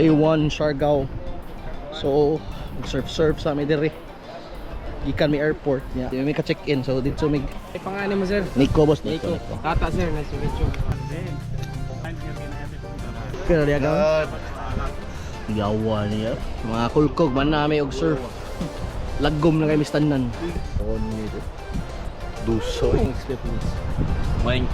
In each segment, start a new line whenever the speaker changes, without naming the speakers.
Day 1 Siargao. So surf sa amin diri. Gikan mi airport niya. Di mi ka check-in. So dito mi
Pangalan mo sir?
Nico boss.
Nico. Tata sir, nice to meet you.
Pero dia gaw. Yawa niya. Mga kulkog man nami og surf. Lagom na kay mistanan. On dito. Dusoy.
May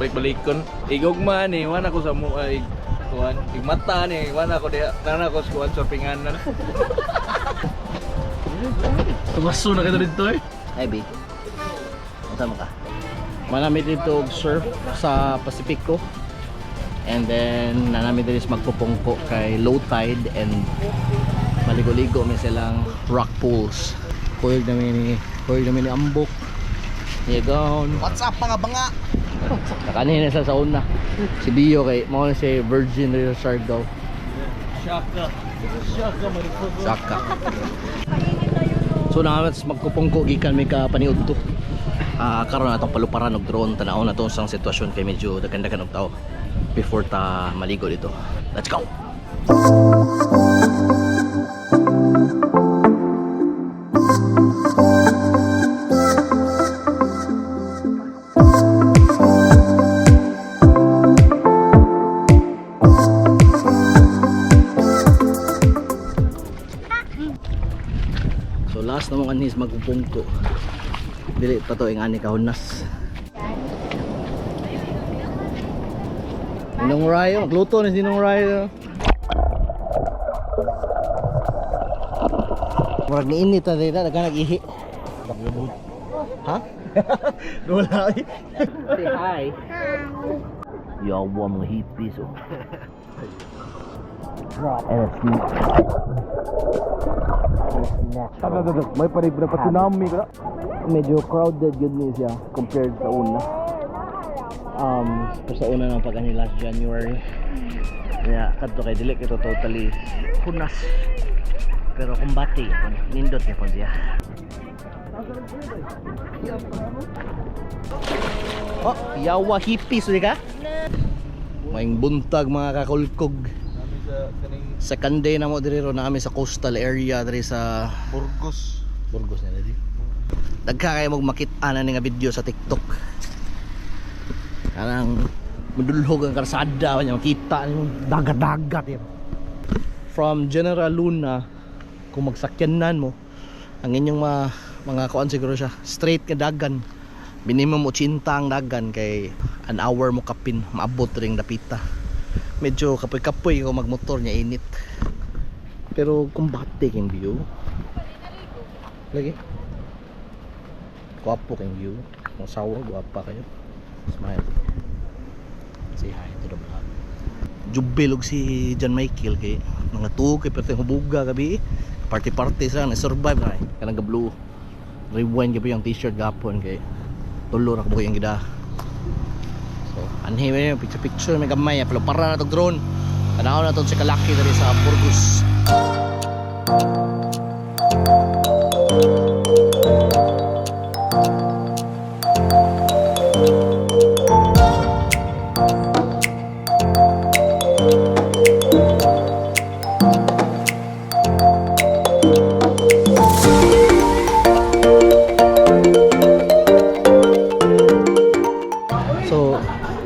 balik-balikon. Igugma ni, wala ko sa mo ay kuan. Igmata ni, wala ko diya. Nana ko sa kuan sa pinganan.
Tumaso na kayo dito eh. Hey B. Masama ka? Manami dito og surf sa Pacifico. And then nanami dito magpupungko kay low tide and maligo-ligo may silang rock pools. Kuyog namin ni Ambok. Yegon.
What's up mga banga?
Kanina sa sauna. Si Dio kay mo si virgin rin sa Siargao. Shaka. So naman magkupungko gikan may ka paniud to. Karon atong paluparan og drone tanaw na to sang sitwasyon kay medyo dagan-dagan og tao before ta maligo dito. Let's go. So last na mong anis magpupungko. Dili pa to ing ani kahunas. Ninong Rayo, magluto ni Ninong Rayo. Murag ni init na dito, nag-ihi. Ha? Wala eh. Say hi. Yawa mga hippies oh.
May paribra pa tsunami ka.
Medyo crowded yun niya siya compared sa una. Sa una ng pagkani last January. Kaya kadto kay dili ito totally punas. Pero kumbati nindot niya po siya. Oh, yawa hippies di ka? Maing buntag mga kakulkog. Second day na mo diri ro naami sa coastal area diri sa
Burgos.
Burgos na diri. Dagka kayo magmakita na nga video sa TikTok. Kanang madulhog ang karsada kanya makita niyo dagat-dagat yan. From General Luna kung magsakyanan mo ang inyong mga kuan siguro siya straight ka dagan. Minimum 80 ang dagan kay an hour mo kapin maabot ring dapita. Medyo kapoy-kapoy kung magmotor niya init. Pero kumbate king view. Lagi. Guwapo king view. Kung sawa, guwapa kayo. Smile. Say hi to the vlog. Jubilog si John Michael kay mga tuwa kay perteng hubuga gabi. Party-party sila na-survive na. Kanang gablo. Rewind gabi yung t-shirt gapon kay tulo ra kabuhi ang gida. So, anhi may picture may gamay pero para na tong drone. Tanaw na to si kalaki diri sa Burgos.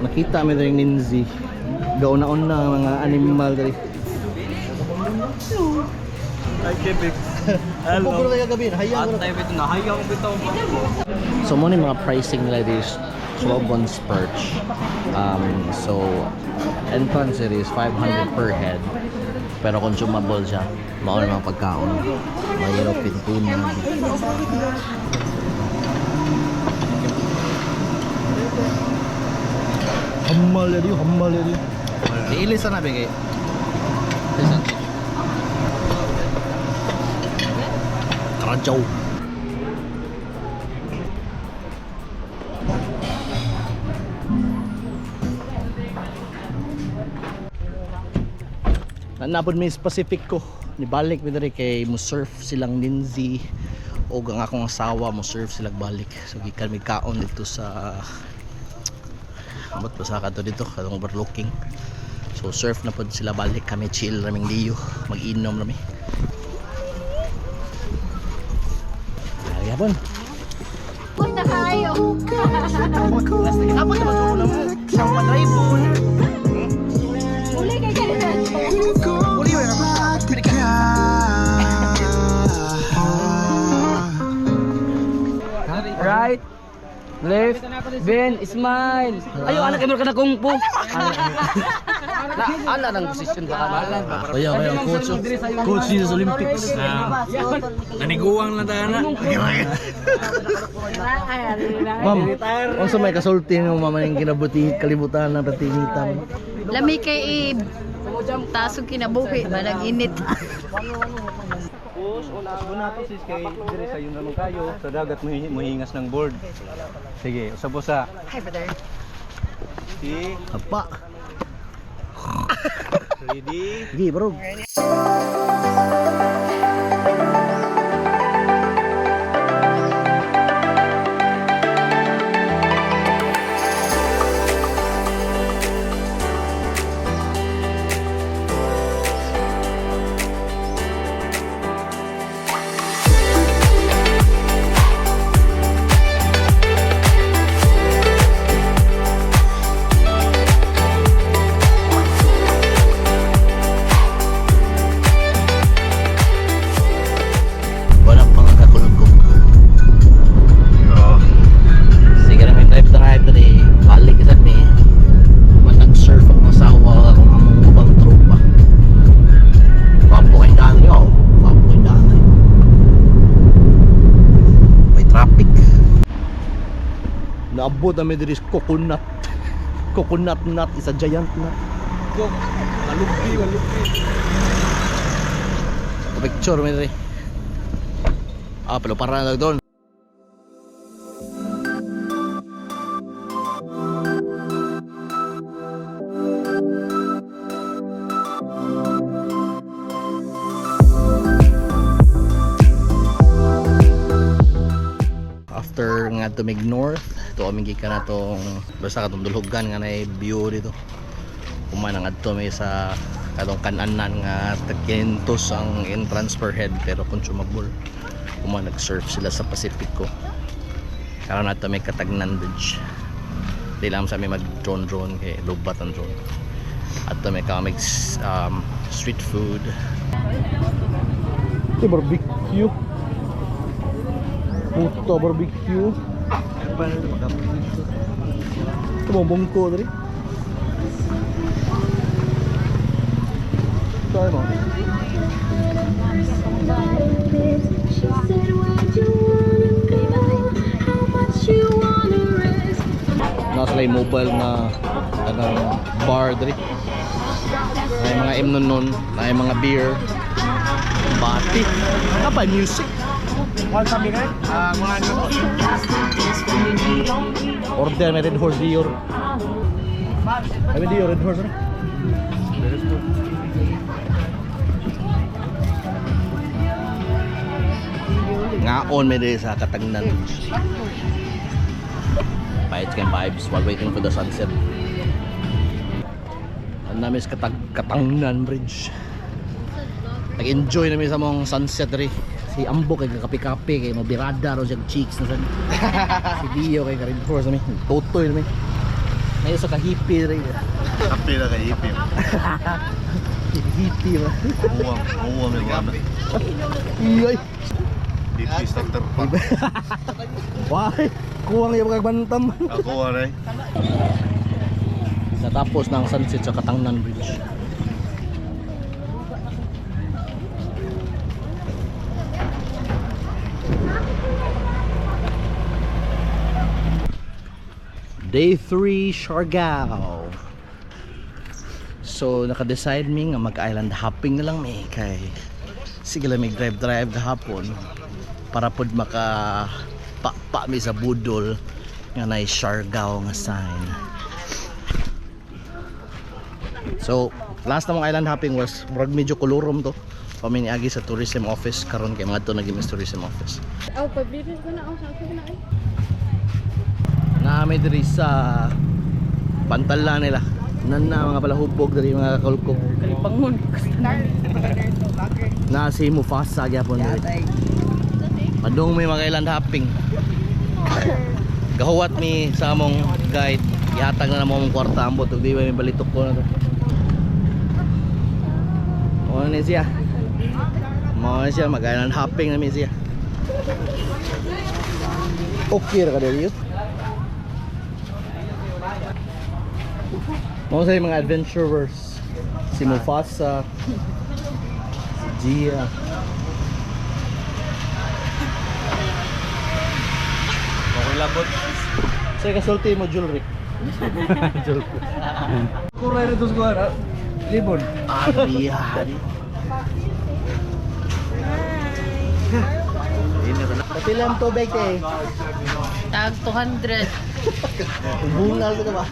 Nakita mi ring ninzi. Gauna-una ang mga animal diri.
Ay kibig.
Hello. Puro kay gabi, hayang.
Antay bito na hayang bitaw.
So mo ni mga pricing nila is 12 ounce perch. So entrance it is 500 per head. Pero consumable siya. Mao na mga pagkaon. Mayro tuna. Hamal yun. Iilis na namin kayo. Karadyaw. Nanapod may specific ko. Nibalik mi diri kay mo surf silang ninzi. O ang akong asawa mo surf silang balik. So gikan mi kaon dito sa ba't basa ka to dito, katong overlooking. So So surf na po sila, balik kami chill raming liyo, mag-inom rami. Ayapon.
Punta kayo.
Kapag naman suko naman, siyang pa-drive po.
Muli kay kanina.
Uli yun,
Right, left, bend, smile. Ayo, anak kayo ka na kung po. Ala ng posisyon ka kamalan.
Kaya coach, coach dito sa Olympics.
Naniguang lang tayo na.
Ma'am, unsa may kasulti ng mamaning kinabuti kalibutan ng tatinitan?
Lami kay Ib. Tasog kinabuhi, malang init.
Tapos, ulas mo na to sis kay dire sa yun naman kayo sa dagat muhingas ng board. Sige, usap-usa.
Hi, brother.
Si
Apa?
ready.
Sige, bro. Walang mga kakulog-kulog. Sige na may drive rin. Balik isa mi. Nag-surf ang asawa kung ang ubang tropa. Papo kayo daan nyo. Papo kayo daan. May traffic. Naabot namin diri sa coconut. Coconut nut is a giant nut.
Malupi.
Picture mo diri. Pero para na doon. After nga tumig north, to aming gikan na tong basta katong dulhugan nga na view dito. Kumanang adto may sa katong kananan nga tagkintos ang entrance per head pero consumable. Kuman nag-surf sila sa Pacifico. Karon nato may Katagnan Bridge. Di lang sa may mag-drone kay lubat ang drone. At may kamig street food. Ito barbecue. Puto barbecue. Ito mo bongko dari. Ito ay mo. Nasa lay mobile na bar diri. May mga imnon, may mga beer. Bati. Apa music? Order may Red Horse Dior. May Dior Red Horse. Ngaon may diri sa Katagnan. Vibes can vibes while waiting for the sunset. Ang namin sa Katagnan Bridge. Nag-enjoy namin sa mong sunset rin. Si Ambo kay kape-kape kay mabirada ro siya cheeks na si Dio kay Red Horse namin. Totoy namin. Ngayon sa kahipi rin.
Kape na kay Ipim.
Hipi ba?
Uwang may wala.
Iyay.
Dipi starter pa.
Why? Kuwang yung magbantam.
Ako aray.
Natapos ng sunset sa Katagnan Bridge. Day 3 Siargao. So naka-decide mi nga mag-island hopping na lang mi kay sige lang mag-drive gahapon para pod maka pa mi sa budol nga nay Siargao nga sign. So last na mong island hopping was murag medyo kolorom to. Kami niagi sa tourism office karon kay mga to naging tourism office.
Oh, pabilis ko na ako sa akin na
Naami diri sa pantala nila Nana mga palahubog dari mga kakulkog.
Bangun.
Na si Mufasa gyapon diri. Padung may mga island hopping. Gahuwat mi sa among guide. Ihatag na namo among kwarta ambot ug di ba may balitok ko na to. Mo ni siya. Mo siya mag-island hopping na mi siya. Okay ra ka diri yun. Mo sa mga adventurers. Si Mufasa, si Gia.
Okay labot.
Saya kasulti mo jewelry.
Kuray rin ito sa libon.
Iya. Pati lang tubig eh.
Tag 200.
Bungal ko ba?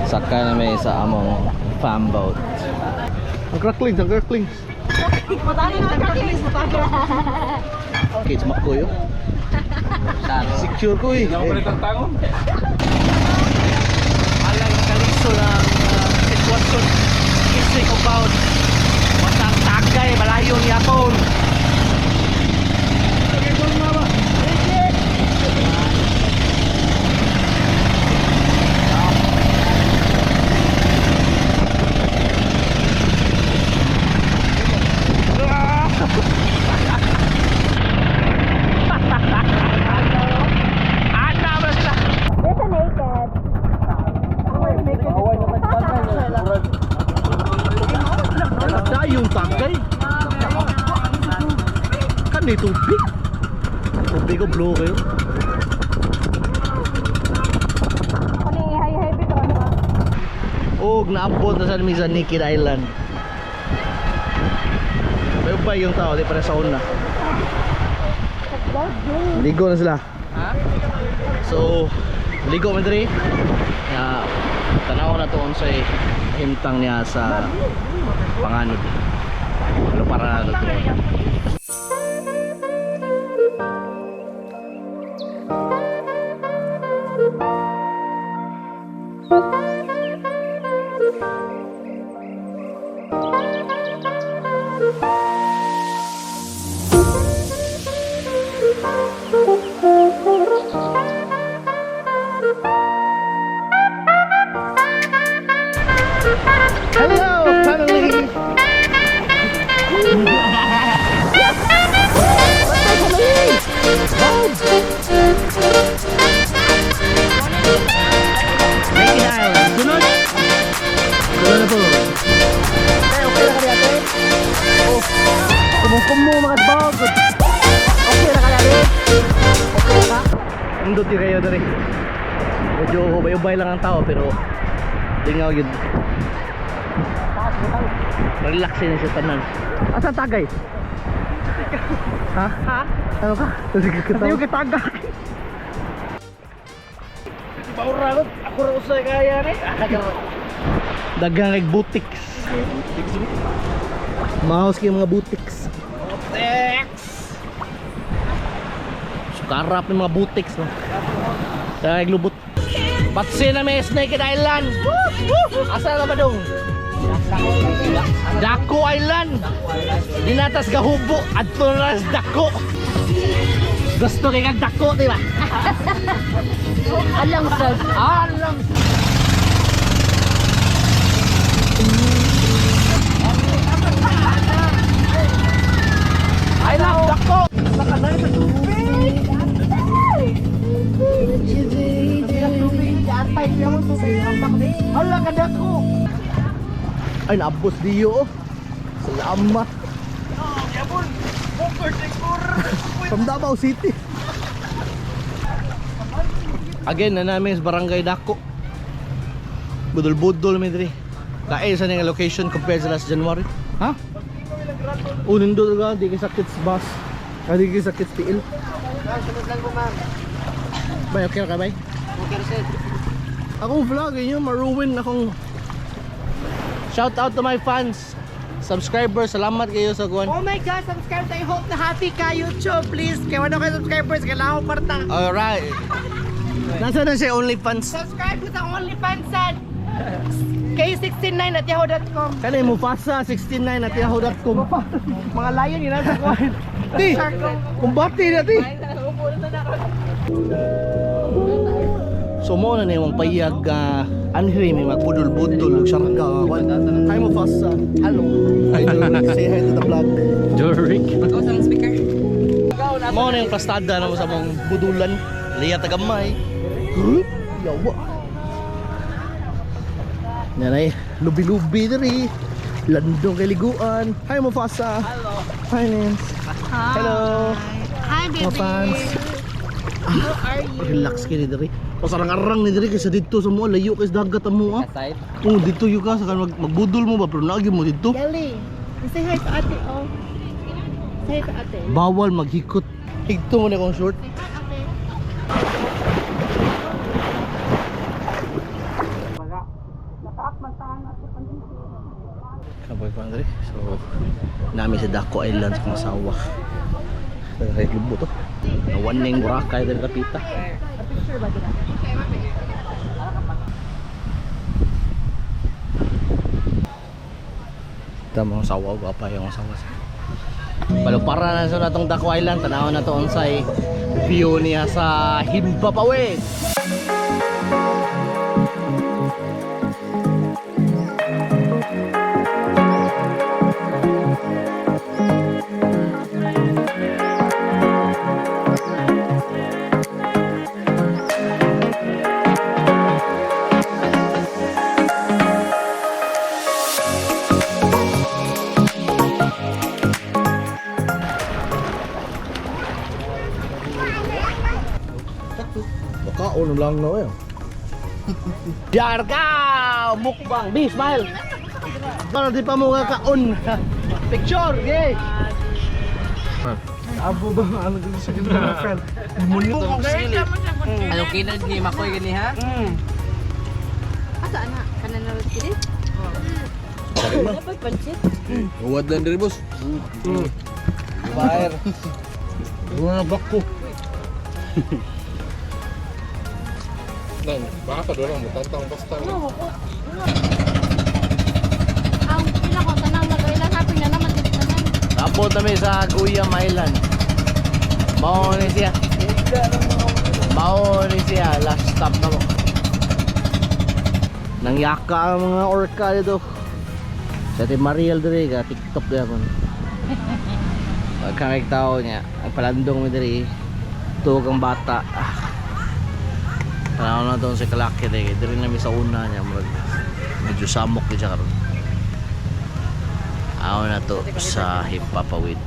Saka na may sa among farm boat. Ang cracklings, ang cracklings. Okay, sumak ko yun. Secure ko eh.
ang tangon.
Alang kaliso ng sitwasyon. Isig about. Matang tagay, malayon yapon. Yung tagay. Kan may tubig. Tubig ko blue kayo. Og naabot na sa amin sa Naked Island. May ubay yung tao, di para sa una. Ligo na sila. So, ligo man diri. Tanaw na to sa himtang niya sa panganod. Ano para na to? Hello, family! Naked Island, sunod! Sunod na po. Okay na kaya ate? Oh, kumukumo mga bagod. Okay na kaya ate? Okay na ka? Induti kayo dari. Medyo ubay-ubay lang ang tao pero tingaw yun. Relaxin siya tanan. Asa tagay? Ha? Ha? Ano ka? Kasi yung kitagay. Baura ko, ako rin usay kaya ni. Dagang like butiks. Mahaos kayo mga butiks. Butiks! Sukarap ng mga butiks. No? Kaya naglubot. Patsin na may Naked Island. Asa na ba dong? Dako Island. Dinatas gahubo adto na sa Dako. Gusto kay kag Dako, di ba?
Alang sa
Alam. I love Dako. Sakanan sa tubig. Hala ka Dako. Ay, naabos diyo. Salamat. From Davao City. Again, na namin sa Barangay Dako. Budol-budol may diri. Lain sa nga location compared sa last January. Ha? Nindot ka, di ka sakit sa bus. Di ka sakit sa tiil. Bay, okay ka bay? Okay sir. Akong vlog, yun, maruin akong. Shout out to my fans, subscribers, salamat kayo sa kuwan.
Oh my God, subscribe tayo. Hope na happy ka YouTube, please. Kaya wala kayo subscribers, kailangan ko kwarta.
Alright. Nasaan na siya OnlyFans?
Subscribe ko sa OnlyFans, son.
K69@yahoo.com.
Kanay Mufasa 69 at yahoo.com. Mga layan yun nasa kuhan. Ti, kumbati na ti. So mo na yung payag anhri may magbudol-budol ug sarga. Hi Mufasa. Hello. Hi Jorik. Say hi to the vlog.
Jorik.
Mo na yung pastada na mo sa mong budulan. Liya tagamay. Yawa. Yan ay lubi-lubi diri. Landong kay liguan. Hi Mufasa. Hello. Hi Nins. Hello.
Hi, baby.
Mga fans.
How are you?
Relax kini diri. O sarang arang ni diri kaysa dito sa mo layo kay dagat mo ah.
Aside.
Oh, dito yung ka sa magbudol mo ba pero naagi mo dito.
Yali. Say hi to ate, oh. Say hi to ate.
Bawal maghikot. Higto mo na kong short.
Ate.
Kaboy pa diri. So nami sa Daco Island sa Masawa. Kay lubo to. Nawan ning Boracay diri kapita. Tama ang sawa pa yung sawa. Balupara na sa natong Daco Island, tanawon na to unsay view niya sa Himpapawid. Bakaon lang na eh. Yarka! Mukbang! Be, smile! Para di pa mo kakaon. Picture! Gay! Abo ba ano dito sa ganda friend? Munyo to
Ano kinad ni Makoy gani ha?
Asa na? Kanan na rin kini? Dapat pancit.
Uwad lang diri boss.
Fire! Bunga na bako.
Dan, baka doon mo tantang basta.
Ang pila ko tanang nagailan happy na naman dito tanan.
Tapos kami sa Guyam Island. Mao ni siya. Mao ni siya. Last stop na mo. Nangyaka ang mga orca dito. Sa Ate Mariel diri ka TikTok dia kon. Pagkamig tao niya, ang palandong mo diri. Tuwag ang bata. Tanaw na doon sa Kalaki diri. Diri na mi sa una niya medyo samok di siya karon. Aw na to sa Himpapawid.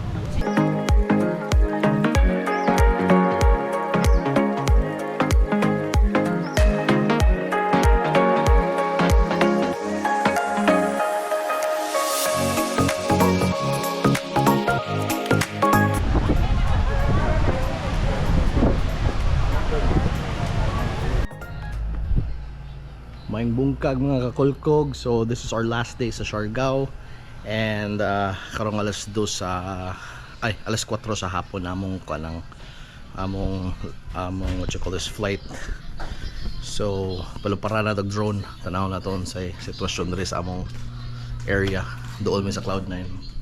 Maing bungkag mga kakulkog. So this is our last day sa Siargao. And karong alas 2 sa alas 4 sa hapon among kanang among what you call this flight. So palupara na tag drone, tanaw na ton sa sitwasyon diri sa among area doon mi sa Cloud9.